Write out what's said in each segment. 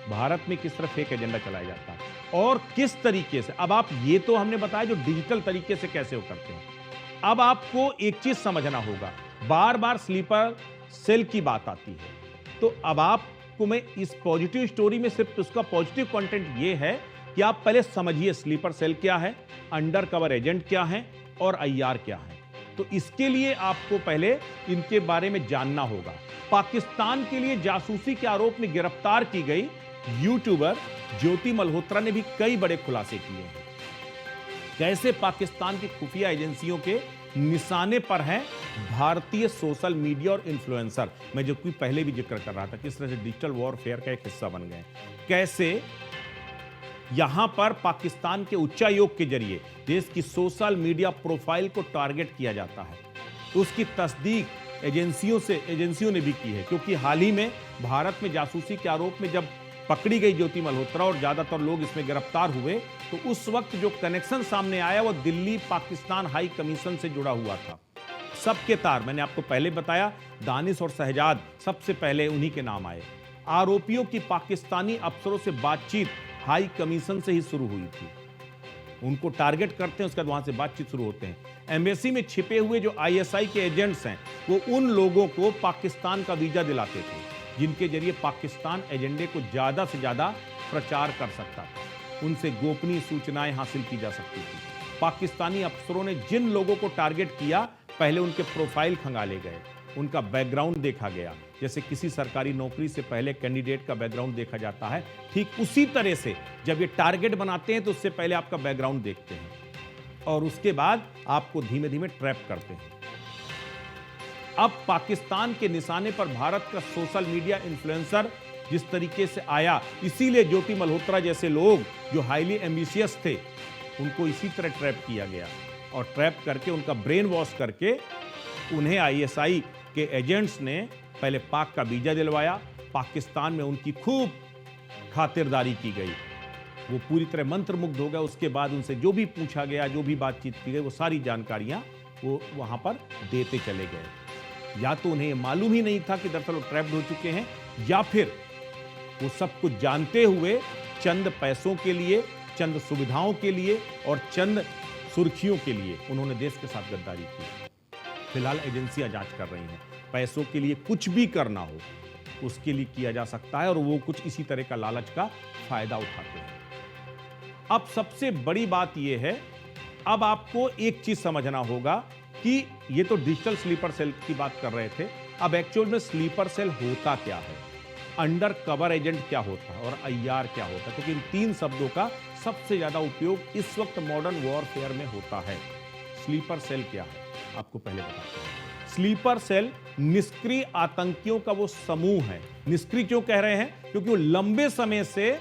भारत में किस तरह फेक एजेंडा चलाया जाता है और किस तरीके से। अब आप ये तो हमने बताया जो डिजिटल तरीके से कैसे वो करते हैं। अब आपको एक चीज समझना होगा, बार बार स्लीपर सेल की बात आती है, तो अब आपको मैं इस पॉजिटिव स्टोरी में सिर्फ उसका पॉजिटिव कंटेंट ये है कि आप पहले समझिए स्लीपर सेल क्या है, अंडर कवर एजेंट क्या है और आईआर क्या है। तो इसके लिए आपको पहले इनके बारे में जानना होगा। पाकिस्तान के लिए जासूसी के आरोप में गिरफ्तार की गई यूट्यूबर ज्योति मल्होत्रा ने भी कई बड़े खुलासे किए हैं। कैसे पाकिस्तान की खुफिया एजेंसियों के निशाने पर हैं भारतीय सोशल मीडिया और इन्फ्लुएंसर। मैं जो कि पहले भी जिक्र कर रहा था, किस तरह से डिजिटल वॉरफेयर का एक हिस्सा बन गए। कैसे यहां पर पाकिस्तान के उच्चायोग के जरिए देश की सोशल मीडिया प्रोफाइल को टारगेट किया जाता है। उसकी तस्दीक एजेंसियों ने भी की है, क्योंकि हाल ही में भारत में जासूसी के आरोप में जब पकड़ी गई ज्योति मल्होत्रा और ज्यादातर लोग इसमें गिरफ्तार हुए, तो उस वक्त जो कनेक्शन सामने आया वो दिल्ली पाकिस्तान हाई कमीशन से जुड़ा हुआ था। सबके तार मैंने आपको पहले बताया, दानिश और शहजाद सबसे पहले उन्हीं के नाम आए। आरोपियों की पाकिस्तानी अफसरों से बातचीत हाई कमीशन से ही शुरू हुई थी। उनको टारगेट करते हैं, उसके बाद वहां से बातचीत शुरू होते हैं। एम्बेसी में छिपे हुए जो आईएसआई के एजेंट्स हैं, वो उन लोगों को पाकिस्तान का वीजा दिलाते थे जिनके जरिए पाकिस्तान एजेंडे को ज्यादा से ज्यादा प्रचार कर सकता था। उनसे गोपनीय सूचनाएं हासिल की जा सकती थी। पाकिस्तानी अफसरों ने जिन लोगों को टारगेट किया, पहले उनके प्रोफाइल खंगाले गए, उनका बैकग्राउंड देखा गया। जैसे किसी सरकारी नौकरी से पहले कैंडिडेट का बैकग्राउंड देखा जाता है, ठीक उसी तरह से जब ये टारगेट बनाते हैं तो उससे पहले आपका बैकग्राउंड देखते हैं और उसके बाद आपको धीमे धीमे ट्रैप करते हैं। अब पाकिस्तान के निशाने पर भारत का सोशल मीडिया इन्फ्लुएंसर जिस तरीके से आया, इसीलिए ज्योति मल्होत्रा जैसे लोग जो हाईली एम्बिशियस थे, उनको इसी तरह ट्रैप किया गया और ट्रैप करके उनका ब्रेन वॉश करके उन्हें आईएसआई के एजेंट्स ने पहले पाक का वीजा दिलवाया। पाकिस्तान में उनकी खूब खातिरदारी की गई, वो पूरी तरह मंत्रमुग्ध हो गए। उसके बाद उनसे जो भी पूछा गया, जो भी बातचीत की गई, वो सारी जानकारियां वो वहां पर देते चले गए। या तो उन्हें मालूम ही नहीं था कि दरअसल वो ट्रैप्ड हो चुके हैं, या फिर वो सब कुछ जानते हुए चंद पैसों के लिए, चंद सुविधाओं के लिए और चंद सुर्खियों के लिए उन्होंने देश के साथ गद्दारी की। फिलहाल एजेंसियां जांच कर रही हैं। पैसों के लिए कुछ भी करना हो उसके लिए किया जा सकता है और वो कुछ इसी तरह का लालच का फायदा उठाते हैं। अब सबसे बड़ी बात यह है, अब आपको एक चीज समझना होगा कि ये तो डिजिटल स्लीपर सेल की बात कर रहे थे, अब एक्चुअल में स्लीपर सेल होता क्या है, अंडर कवर एजेंट क्या होता है और आईआर क्या होता है, क्योंकि इन तीन शब्दों का सबसे ज्यादा उपयोग इस वक्त मॉडर्न वॉरफेयर में होता है। स्लीपर सेल क्या है आपको पहले बताते हैं। स्लीपर सेल निष्क्रिय आतंकियों का वो समूह है। निष्क्रिय क्यों कह रहे हैं? क्योंकि वो लंबे समय से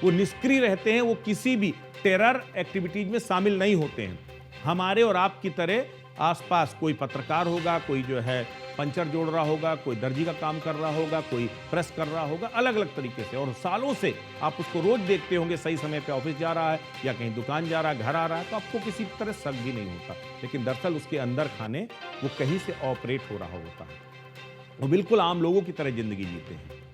वो निष्क्रिय रहते हैं, वो किसी भी टेरर एक्टिविटीज में शामिल नहीं होते हैं। हमारे और आपकी तरह आसपास कोई पत्रकार होगा, कोई जो है पंचर जोड़ रहा होगा, कोई दर्जी का काम कर रहा होगा, कोई प्रेस कर रहा होगा, अलग अलग तरीके से, और सालों से आप उसको रोज देखते होंगे, सही समय पे ऑफिस जा रहा है या कहीं दुकान जा रहा है, घर आ रहा है, तो आपको किसी तरह शक भी नहीं होता। लेकिन दरअसल उसके अंदर खाने वो कहीं से ऑपरेट हो रहा होता है। वो बिल्कुल आम लोगों की तरह जिंदगी जीते हैं।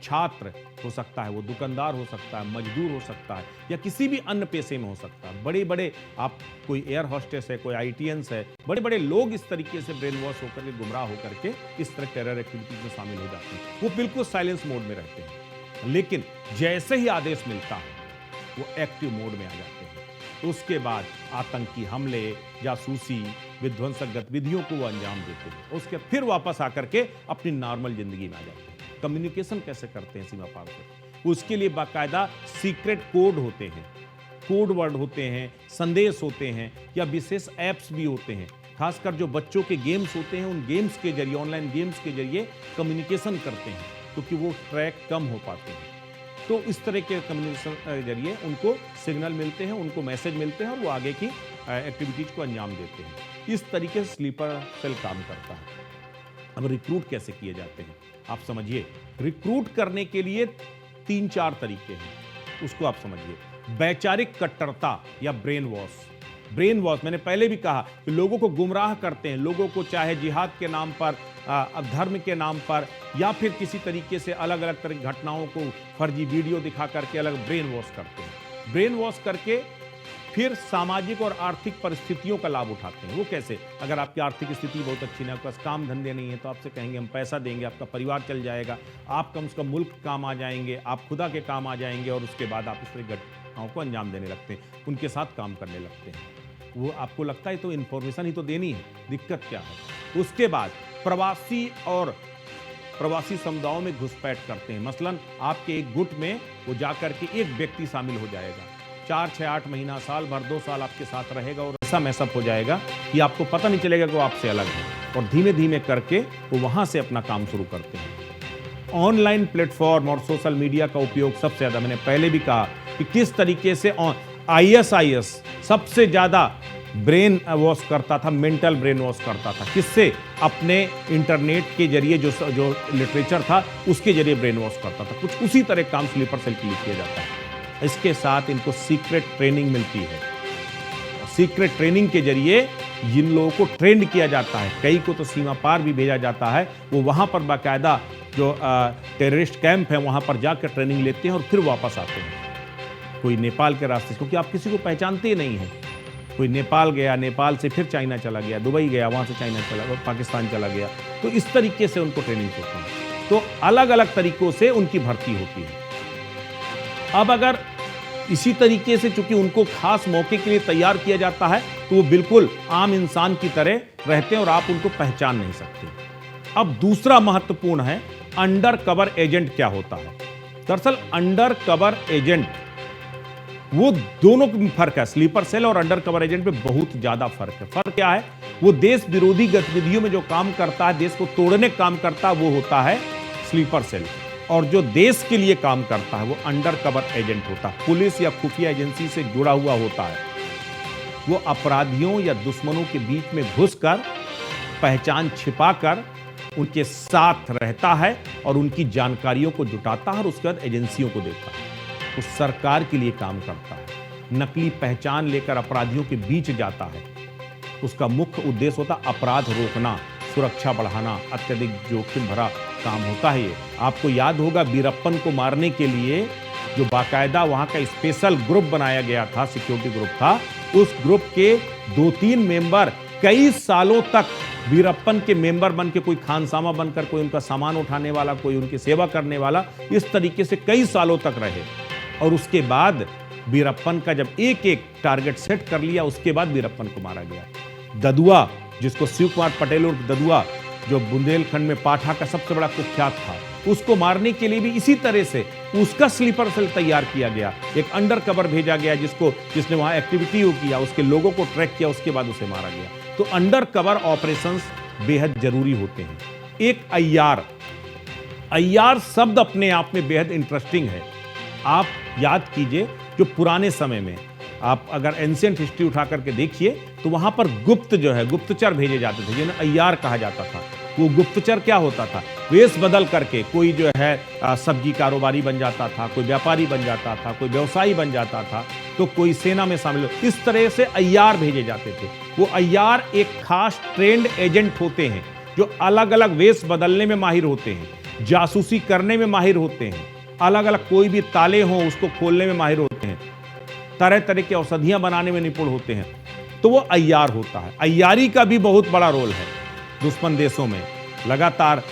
छात्र हो सकता है, वो दुकानदार हो सकता है, मजदूर हो सकता है, या किसी भी अन्य पेशे में हो सकता है। बड़े बड़े आप कोई एयर होस्टेस है, कोई आईटीएंस है, बड़े बड़े लोग इस तरीके से ब्रेन वॉश होकर के, गुमराह होकर के इस तरह टेरर एक्टिविटीज में शामिल हो जाते हैं। वो बिल्कुल साइलेंस मोड में रहते हैं, लेकिन जैसे ही आदेश मिलता है वो एक्टिव मोड में आ जाते हैं। तो उसके बाद आतंकी हमले, जासूसी, विध्वंसक गतिविधियों को वो अंजाम देते हैं। उसके फिर वापस आकर के अपनी नॉर्मल जिंदगी में आ जाते हैं। कम्युनिकेशन कैसे करते हैं सीमा पार पर, उसके लिए बाकायदा सीक्रेट कोड होते हैं, कोड वर्ड होते हैं, संदेश होते हैं, या विशेष ऐप्स भी होते हैं। खासकर जो बच्चों के गेम्स होते हैं, उन गेम्स के जरिए, ऑनलाइन गेम्स के जरिए कम्युनिकेशन करते हैं, क्योंकि वो ट्रैक कम हो पाते हैं। तो इस तरह के कम्युनिकेशन के जरिए उनको सिग्नल मिलते हैं, उनको मैसेज मिलते हैं और वो आगे की एक्टिविटीज को अंजाम देते हैं। इस तरीके से स्लीपर सेल काम करता है। अब रिक्रूट कैसे किए जाते हैं आप समझिए। रिक्रूट करने के लिए 3-4 तरीके हैं, उसको आप समझिए। वैचारिक कट्टरता या ब्रेन वॉश, ब्रेन वॉश, मैंने पहले भी कहा कि लोगों को गुमराह करते हैं, लोगों को चाहे जिहाद के नाम पर, धर्म के नाम पर, या फिर किसी तरीके से अलग अलग तरह की घटनाओं को फर्जी वीडियो दिखा करके अलग ब्रेन वॉश करते हैं। ब्रेन वॉश करके फिर सामाजिक और आर्थिक परिस्थितियों का लाभ उठाते हैं। वो कैसे? अगर आपकी आर्थिक स्थिति बहुत अच्छी नहीं, आपके पास काम धंधे नहीं है, तो आपसे कहेंगे हम पैसा देंगे, आपका परिवार चल जाएगा, आप कम से कम मुल्क काम आ जाएंगे, आप खुदा के काम आ जाएंगे, और उसके बाद आप इस तरह घटनाओं को अंजाम देने लगते हैं, उनके साथ काम करने लगते हैं। वो आपको लगता है तो इन्फॉर्मेशन ही तो देनी है, दिक्कत क्या है? उसके बाद प्रवासी समुदायों में घुसपैठ करते हैं। मसलन आपके एक गुट में वो जाकर के एक व्यक्ति शामिल हो जाएगा, 4, 6, 8 महीना, साल भर, 2 साल आपके साथ रहेगा, और ऐसा मैसअप हो जाएगा कि आपको पता नहीं चलेगा कि वो आपसे अलग है, और धीमे धीमे करके वो वहां से अपना काम शुरू करते हैं। ऑनलाइन प्लेटफॉर्म और सोशल मीडिया का उपयोग सबसे ज्यादा, मैंने पहले भी कहा कि किस तरीके से ISIS सबसे ज्यादा ब्रेन वॉश करता था, मेंटल ब्रेन वॉश करता था। किससे? अपने इंटरनेट के जरिए जो लिटरेचर था उसके जरिए ब्रेन वॉश करता था। कुछ उसी तरह काम स्लीपर सेल के लिए किया जाता है। इसके साथ इनको सीक्रेट ट्रेनिंग मिलती है। सीक्रेट ट्रेनिंग के जरिए जिन लोगों को ट्रेंड किया जाता है, कई को तो सीमा पार भी भेजा जाता है, वो वहां पर बाकायदा जो टेररिस्ट कैंप है वहां पर जाकर ट्रेनिंग लेते हैं और फिर वापस आते हैं। कोई नेपाल के रास्ते से, क्योंकि आप किसी को पहचानते ही नहीं हैं। कोई नेपाल गया, नेपाल से फिर चाइना चला गया, दुबई गया, वहां से चाइना चला गया, पाकिस्तान चला गया, तो इस तरीके से उनको ट्रेनिंग होती है। तो अलग अलग तरीकों से उनकी भर्ती होती है। अब अगर इसी तरीके से चूंकि उनको खास मौके के लिए तैयार किया जाता है, तो वो बिल्कुल आम इंसान की तरह रहते हैं और आप उनको पहचान नहीं सकते। अब दूसरा महत्वपूर्ण है, अंडर कवर एजेंट क्या होता है। दरअसल अंडर कवर एजेंट, वो दोनों में फर्क है, स्लीपर सेल और अंडर कवर एजेंट में बहुत ज्यादा फर्क है। फर्क क्या है? वो देश विरोधी गतिविधियों में जो काम करता है, देश को तोड़ने का काम करता है, वो होता है स्लीपर सेल, और जो देश के लिए काम करता है वो अंडर कवर एजेंट होता है, पुलिस या खुफिया एजेंसी से जुड़ा हुआ होता है। वो अपराधियों या दुश्मनों के बीच में घुसकर पहचान छिपाकर उनके साथ रहता है और उनकी जानकारियों को जुटाता है और उसके बाद एजेंसियों को देता है। वो सरकार के लिए काम करता है, नकली पहचान लेकर अपराधियों के बीच जाता है। उसका मुख्य उद्देश्य होता है अपराध रोकना, सुरक्षा बढ़ाना, अत्यधिक जोखिम भरा काम होता है ये। आपको याद होगा वीरप्पन को मारने के लिए जो बाकायदा वहां का स्पेशल ग्रुप बनाया गया था, सिक्योरिटी ग्रुप था, उस ग्रुप के 2-3 मेंबर कई सालों तक वीरप्पन के मेंबर बन के, कोई खानसामा बनकर, कोई उनका सामान उठाने वाला, कोई उनकी सेवा करने वाला, इस तरीके से कई सालों तक रहे। और उसके बाद वीरप्पन का जब एक एक टारगेट सेट कर लिया, उसके बाद वीरप्पन को मारा गया। ददुआ, जिसको शिव कुमार पटेल और ददुआ, जो बुंदेलखंड में पाठा का सबसे बड़ा कुख्यात था, उसको मारने के लिए भी इसी तरह से उसका स्लीपर सेल तैयार किया गया। एक अंडर कवर भेजा गया जिसने वहां एक्टिविटी किया, उसके लोगों को ट्रैक किया, उसके बाद उसे मारा गया। तो अंडर कवर ऑपरेशंस बेहद जरूरी होते हैं। एक अय्यार शब्द अपने आप में बेहद इंटरेस्टिंग है। आप याद कीजिए, जो पुराने समय में आप अगर एंशिएंट हिस्ट्री उठा करके देखिए, तो वहां पर गुप्तचर भेजे जाते थे, जिन्हें अय्यार कहा जाता था। वो गुप्तचर क्या होता था? वेश बदल करके कोई जो है सब्जी कारोबारी बन जाता था, कोई व्यापारी बन जाता था, कोई व्यवसायी बन जाता था, तो कोई सेना में शामिल। इस तरह से अय्यार भेजे जाते थे। वो अय्यार एक खास ट्रेंड एजेंट होते हैं, जो अलग अलग वेश बदलने में माहिर होते हैं, जासूसी करने में माहिर होते हैं, अलग अलग कोई भी ताले हो उसको खोलने में माहिर होते हैं, तरह तरह की औषधियां बनाने में निपुण होते हैं। तो वो अय्यार होता है। अय्यारी का भी बहुत बड़ा रोल है दुश्मन देशों में। लगातार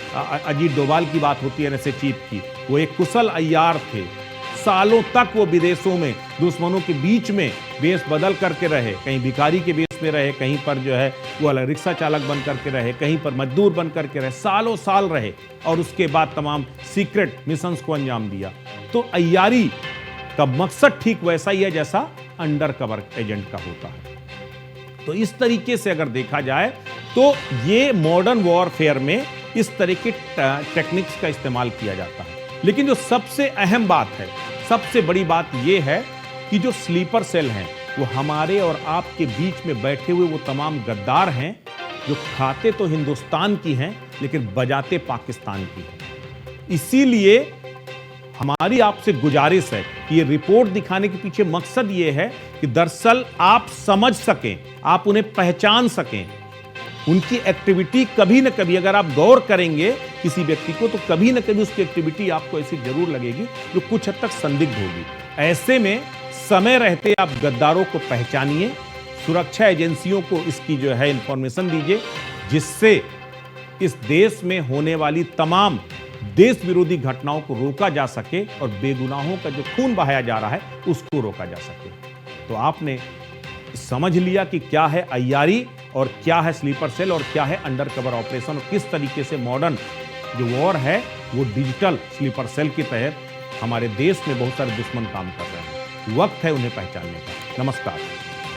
अजीत डोभाल की बात होती है न से चीफ की, वो एक कुशल अय्यार थे। सालों तक वो विदेशों में दुश्मनों के बीच में वेश बदल करके रहे, कहीं भिखारी के वेश में रहे, कहीं पर जो है वो रिक्शा चालक बन करके रहे, कहीं पर मजदूर बन करके रहे, सालों साल रहे, और उसके बाद तमाम सीक्रेट मिशंस को अंजाम दिया। तो अय्यारी का मकसद ठीक वैसा ही है जैसा अंडर कवर एजेंट का होता है। तो इस तरीके से अगर देखा जाए तो ये मॉडर्न वॉरफेयर में इस तरह के टेक्निक्स का इस्तेमाल किया जाता है। लेकिन जो सबसे अहम बात है, सबसे बड़ी बात यह है कि जो स्लीपर सेल हैं, वो हमारे और आपके बीच में बैठे हुए वो तमाम गद्दार हैं, जो खाते तो हिंदुस्तान की हैं लेकिन बजाते पाकिस्तान की हैं। इसीलिए हमारी आपसे गुजारिश है कि ये रिपोर्ट दिखाने के पीछे मकसद ये है कि दरअसल आप समझ सकें, आप उन्हें पहचान सकें, उनकी एक्टिविटी कभी न कभी अगर आप गौर करेंगे किसी व्यक्ति को तो कभी न कभी उसकी एक्टिविटी आपको ऐसी जरूर लगेगी जो कुछ हद तक संदिग्ध होगी। ऐसे में समय रहते आप गद्दारों को पहचानिए, सुरक्षा एजेंसियों को इसकी जो है इंफॉर्मेशन दीजिए, जिससे इस देश में होने वाली तमाम देश विरोधी घटनाओं को रोका जा सके और बेगुनाहों का जो खून बहाया जा रहा है उसको रोका जा सके। तो आपने समझ लिया कि क्या है अय्यारी और क्या है स्लीपर सेल और क्या है अंडर कवर ऑपरेशन और किस तरीके से मॉडर्न जो वॉर है वो डिजिटल स्लीपर सेल के तहत हमारे देश में बहुत सारे दुश्मन काम कर रहे हैं। वक्त है उन्हें पहचानने का। नमस्कार।